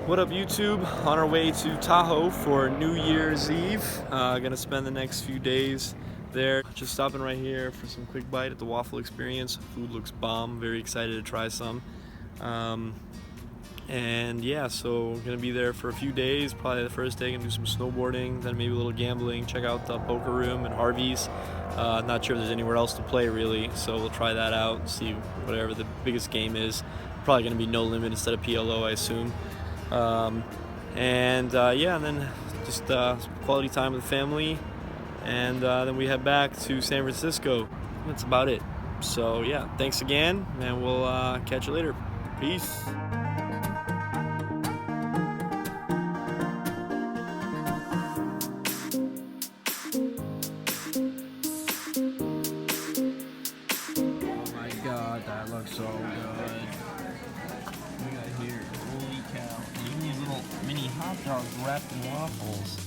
What up, YouTube? On our way to Tahoe for New Year's Eve. Gonna spend the next few days there. Just stopping right here for some quick bite at the Waffle Experience. Food looks bomb. Very excited to try some. And yeah, so gonna be there for a few days. Probably the first day gonna do some snowboarding, then maybe a little gambling. Check out the poker room and Harvey's. Not sure if there's anywhere else to play really, so we'll try that out. See whatever the biggest game is. Probably gonna be No Limit instead of PLO, I assume. And then just quality time with the family, and then we head back to San Francisco. That's about it. So yeah, thanks again, and we'll catch you later. Peace. Oh my god, that looks so good. We got here, holy cow. Even these little mini hot dogs wrapped in waffles.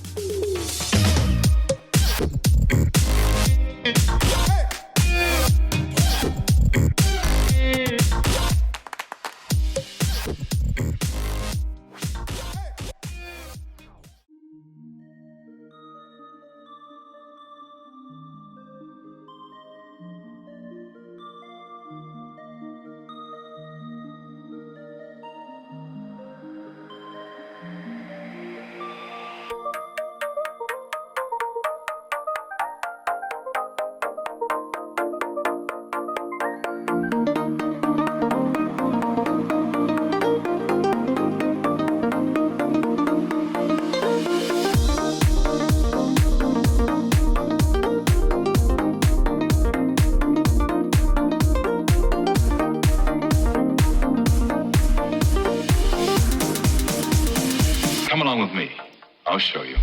Come along with me. I'll show you.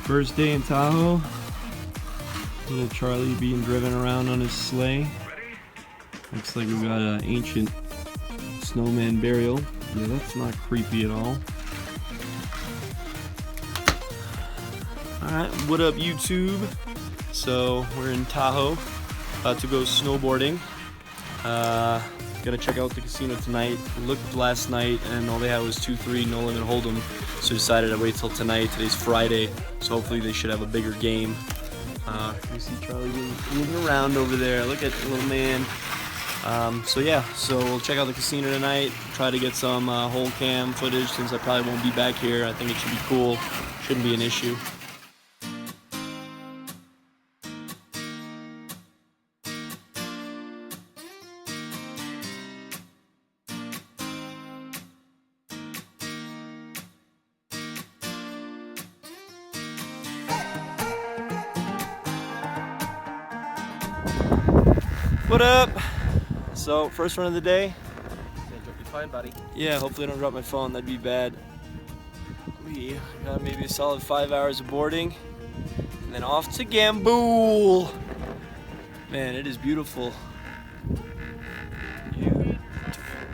First day in Tahoe. Little Charlie being driven around on his sleigh. Looks like we got an ancient snowman burial. Yeah, that's not creepy at all. Alright, what up, YouTube? So we're in Tahoe, about to go snowboarding. Gonna check out the casino tonight. Looked last night and all they had was 2-3 No Limit Hold'em, so decided to wait till tonight. Today's Friday, so hopefully they should have a bigger game. You see Charlie moving around over there. Look at the little man. So we'll check out the casino tonight. Try to get some whole cam footage since I probably won't be back here. I think it should be cool. Shouldn't be an issue. What up? So, first run of the day. You're fine, buddy. Yeah, hopefully I don't drop my phone, that'd be bad. We got maybe a solid 5 hours of boarding, and then off to Gambool. Man, it is beautiful.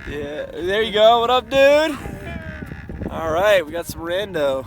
Yeah, there you go. What up, dude? All right, we got some rando.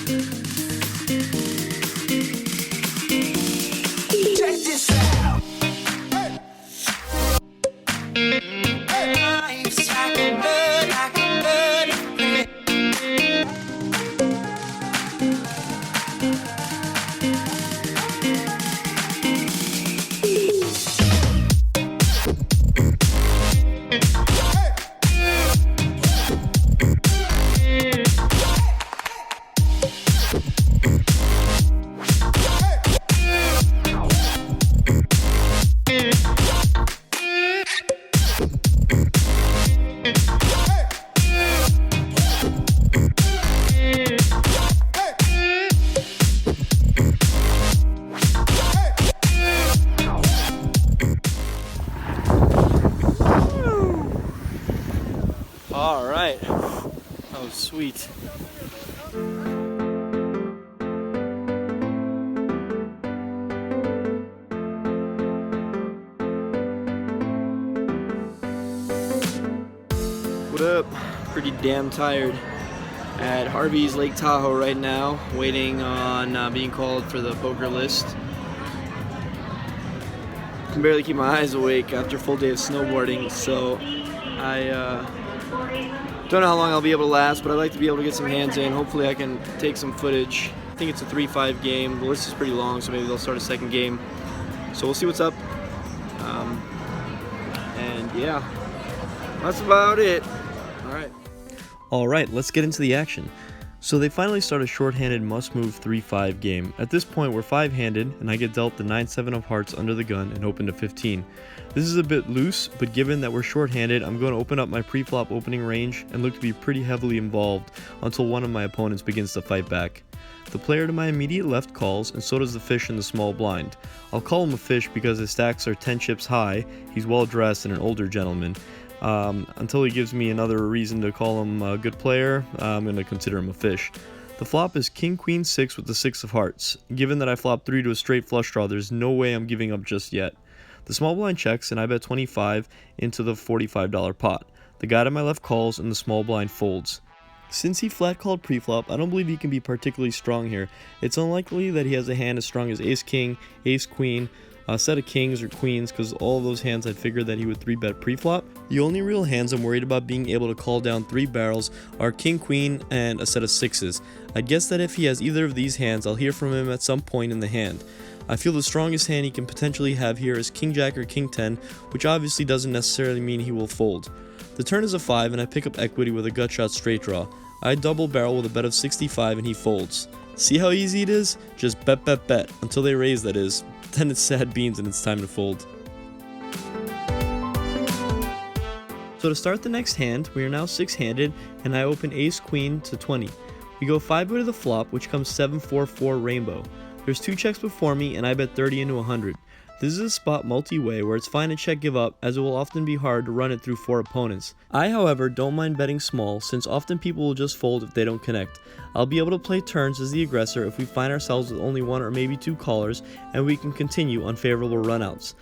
Check this out. Life's like a bird, like a bird. All right, that was sweet. What up? Pretty damn tired at Harvey's Lake Tahoe right now, waiting on being called for the poker list. Can barely keep my eyes awake after a full day of snowboarding, so I don't know how long I'll be able to last, but I'd like to be able to get some hands in. Hopefully I can take some footage. I think it's a 3-5 game. The list is pretty long, so maybe they'll start a second game. So we'll see what's up. And yeah, that's about it. All right, let's get into the action. So they finally start a shorthanded must-move 3-5 game. At this point, we're 5-handed, and I get dealt the 9-7 of hearts under the gun and open to 15. This is a bit loose, but given that we're shorthanded, I'm going to open up my pre-flop opening range and look to be pretty heavily involved until one of my opponents begins to fight back. The player to my immediate left calls, and so does the fish in the small blind. I'll call him a fish because his stacks are 10 chips high, he's well dressed and an older gentleman. Until he gives me another reason to call him a good player, I'm going to consider him a fish. The flop is King Queen 6 with the 6 of hearts. Given that I flopped 3 to a straight flush draw, there's no way I'm giving up just yet. The small blind checks and I bet 25 into the $45 pot. The guy to my left calls and the small blind folds. Since he flat called preflop, I don't believe he can be particularly strong here. It's unlikely that he has a hand as strong as Ace King, Ace Queen, a set of kings or queens, because all of those hands I'd figured that he would 3-bet preflop. The only real hands I'm worried about being able to call down 3 barrels are King Queen and a set of 6s. I guess that if he has either of these hands, I'll hear from him at some point in the hand. I feel the strongest hand he can potentially have here is King Jack or King 10, which obviously doesn't necessarily mean he will fold. The turn is a 5 and I pick up equity with a gut shot straight draw. I double barrel with a bet of 65 and he folds. See how easy it is? Just bet, bet, bet, until they raise, that is. Then it's sad beans and it's time to fold. So to start the next hand, we are now 6-handed and I open Ace Queen to 20. We go 5-way to the flop, which comes 7-4-4 rainbow. There's 2 checks before me and I bet 30 into 100. This is a spot multi-way where it's fine to check give up, as it will often be hard to run it through 4 opponents. I, however, don't mind betting small, since often people will just fold if they don't connect. I'll be able to play turns as the aggressor if we find ourselves with only 1 or maybe 2 callers, and we can continue unfavorable runouts.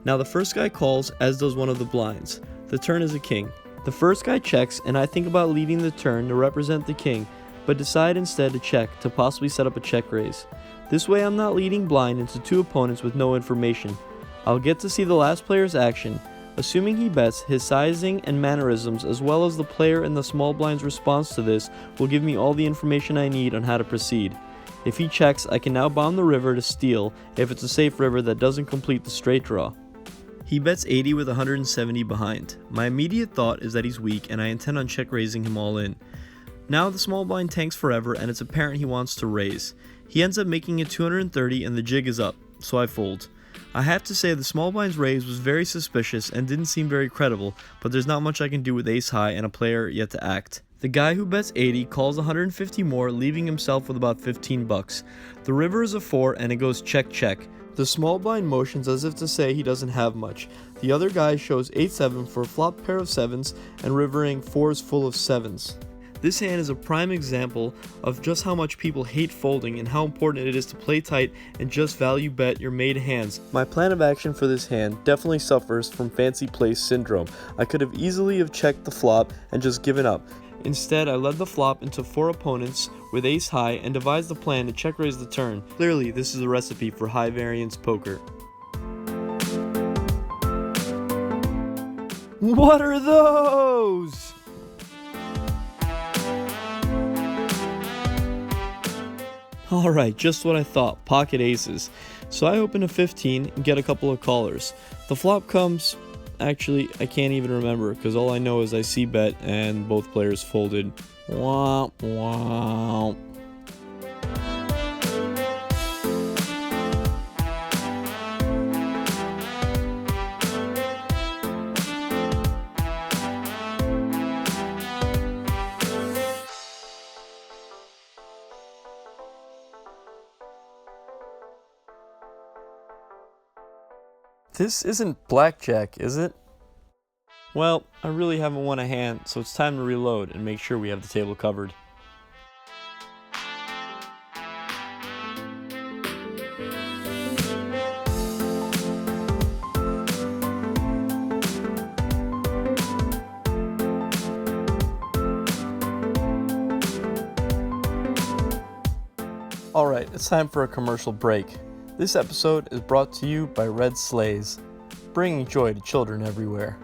Now the first guy calls, as does one of the blinds. The turn is a king. The first guy checks, and I think about leading the turn to represent the king, but decide instead to check to possibly set up a check raise. This way I'm not leading blind into 2 opponents with no information. I'll get to see the last player's action. Assuming he bets, his sizing and mannerisms, as well as the player and the small blind's response to this, will give me all the information I need on how to proceed. If he checks, I can now bomb the river to steal if it's a safe river that doesn't complete the straight draw. He bets 80 with 170 behind. My immediate thought is that he's weak and I intend on check raising him all in. Now the small blind tanks forever and it's apparent he wants to raise. He ends up making it 230 and the jig is up, so I fold. I have to say the small blind's raise was very suspicious and didn't seem very credible, but there's not much I can do with ace high and a player yet to act. The guy who bets 80 calls 150 more, leaving himself with about 15 bucks. The river is a 4 and it goes check check. The small blind motions as if to say he doesn't have much. The other guy shows 8-7 for a flop pair of 7s and rivering 4s full of 7s. This hand is a prime example of just how much people hate folding and how important it is to play tight and just value bet your made hands. My plan of action for this hand definitely suffers from fancy place syndrome. I could have easily checked the flop and just given up. Instead, I led the flop into 4 opponents with ace high and devise the plan to check raise the turn. Clearly, this is a recipe for high variance poker. What are those? Alright, just what I thought, pocket aces. So I open a 15 and get a couple of callers. The flop comes, actually I can't even remember because all I know is I c-bet and both players folded. Womp womp. This isn't blackjack, is it? Well, I really haven't won a hand, so it's time to reload and make sure we have the table covered. Alright, it's time for a commercial break. This episode is brought to you by Red Sleighs, bringing joy to children everywhere.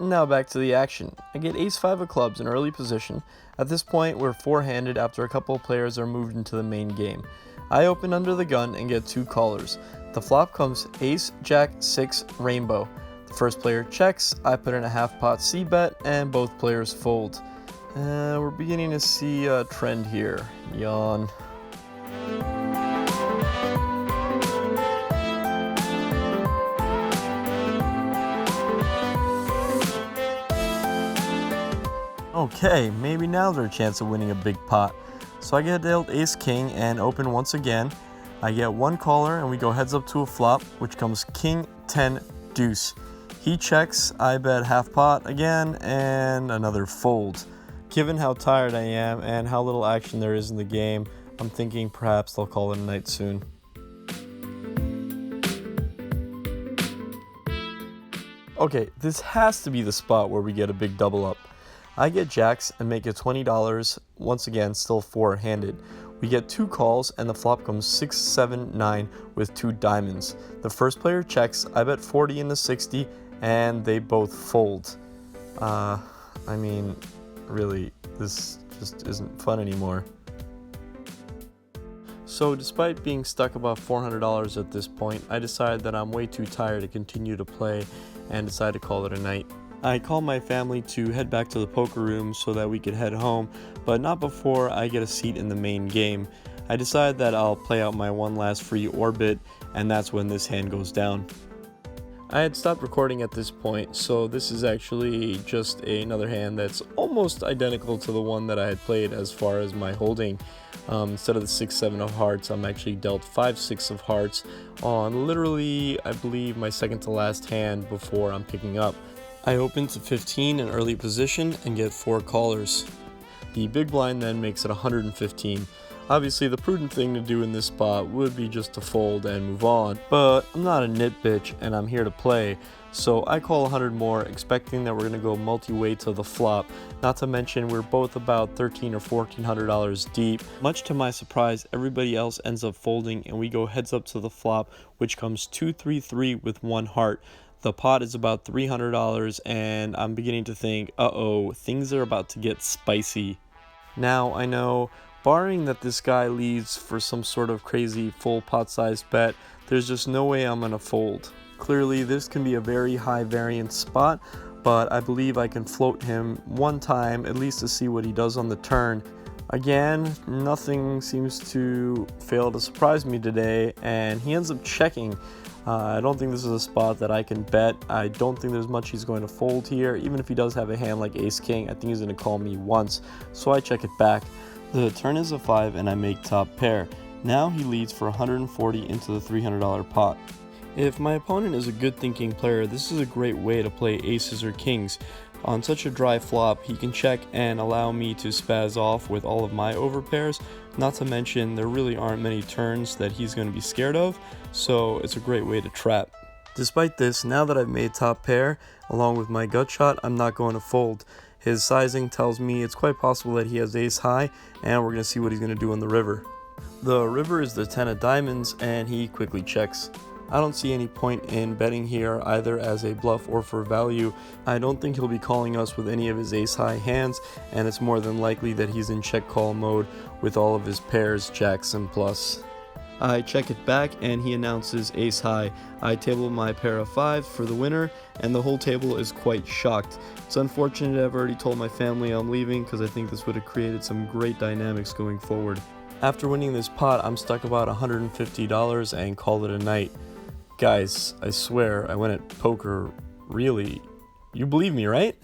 Now back to the action. I get ace-5 of clubs in early position. At this point, we're four-handed after a couple of players are moved into the main game. I open under the gun and get two callers. The flop comes ace, jack, 6, rainbow. The first player checks, I put in a half-pot c-bet, and both players fold. We're beginning to see a trend here. Yawn. Okay, maybe now's our chance of winning a big pot. So I get dealt ace-king and open once again. I get one caller and we go heads up to a flop, which comes king, 10, deuce. He checks, I bet half pot again, and another fold. Given how tired I am and how little action there is in the game, I'm thinking perhaps they'll call it a night soon. Okay, this has to be the spot where we get a big double up. I get jacks and make it $20, once again still four-handed. We get two calls and the flop comes 6, 7, 9 with two diamonds. The first player checks, I bet 40 in the 60, and they both fold. I mean, really, this just isn't fun anymore. So despite being stuck above $400 at this point, I decide that I'm way too tired to continue to play and decide to call it a night. I call my family to head back to the poker room so that we could head home, but not before I get a seat in the main game. I decide that I'll play out my one last free orbit, and that's when this hand goes down. I had stopped recording at this point, so this is actually just another hand that's almost identical to the one that I had played as far as my holding. Instead of the 6, 7 of hearts, I'm actually dealt 5, 6 of hearts on literally, I believe, my second to last hand before I'm picking up. I open to 15 in early position and get 4 callers. The big blind then makes it 115. Obviously the prudent thing to do in this spot would be just to fold and move on, but I'm not a nit bitch and I'm here to play, so I call 100 more, expecting that we're going to go multi-way to the flop. Not to mention we're both about $1,300 or $1,400 deep. Much to my surprise, everybody else ends up folding and we go heads up to the flop, which comes 2, 3, 3 with 1 heart. The pot is about $300 and I'm beginning to think, uh-oh, things are about to get spicy. Now, I know, barring that this guy leads for some sort of crazy full pot-sized bet, there's just no way I'm going to fold. Clearly, this can be a very high variance spot, but I believe I can float him one time, at least to see what he does on the turn. Again, nothing seems to fail to surprise me today, and he ends up checking. I don't think this is a spot that I can bet. I don't think there's much he's going to fold here. Even if he does have a hand like ace-king, I think he's going to call me once, so I check it back. The turn is a 5 and I make top pair. Now he leads for 140 into the $300 pot. If my opponent is a good thinking player, this is a great way to play aces or kings. On such a dry flop, he can check and allow me to spaz off with all of my overpairs, not to mention there really aren't many turns that he's going to be scared of, so it's a great way to trap. Despite this, now that I've made top pair, along with my gut shot, I'm not going to fold. His sizing tells me it's quite possible that he has ace high, and we're going to see what he's going to do on the river. The river is the 10 of diamonds, and he quickly checks. I don't see any point in betting here either as a bluff or for value. I don't think he'll be calling us with any of his ace high hands, and it's more than likely that he's in check call mode with all of his pairs, jacks, and plus. I check it back and he announces ace high. I table my pair of 5 for the winner, and the whole table is quite shocked. It's unfortunate I've already told my family I'm leaving because I think this would have created some great dynamics going forward. After winning this pot, I'm stuck about $150 and call it a night. Guys, I swear I win at poker, really. You believe me, right?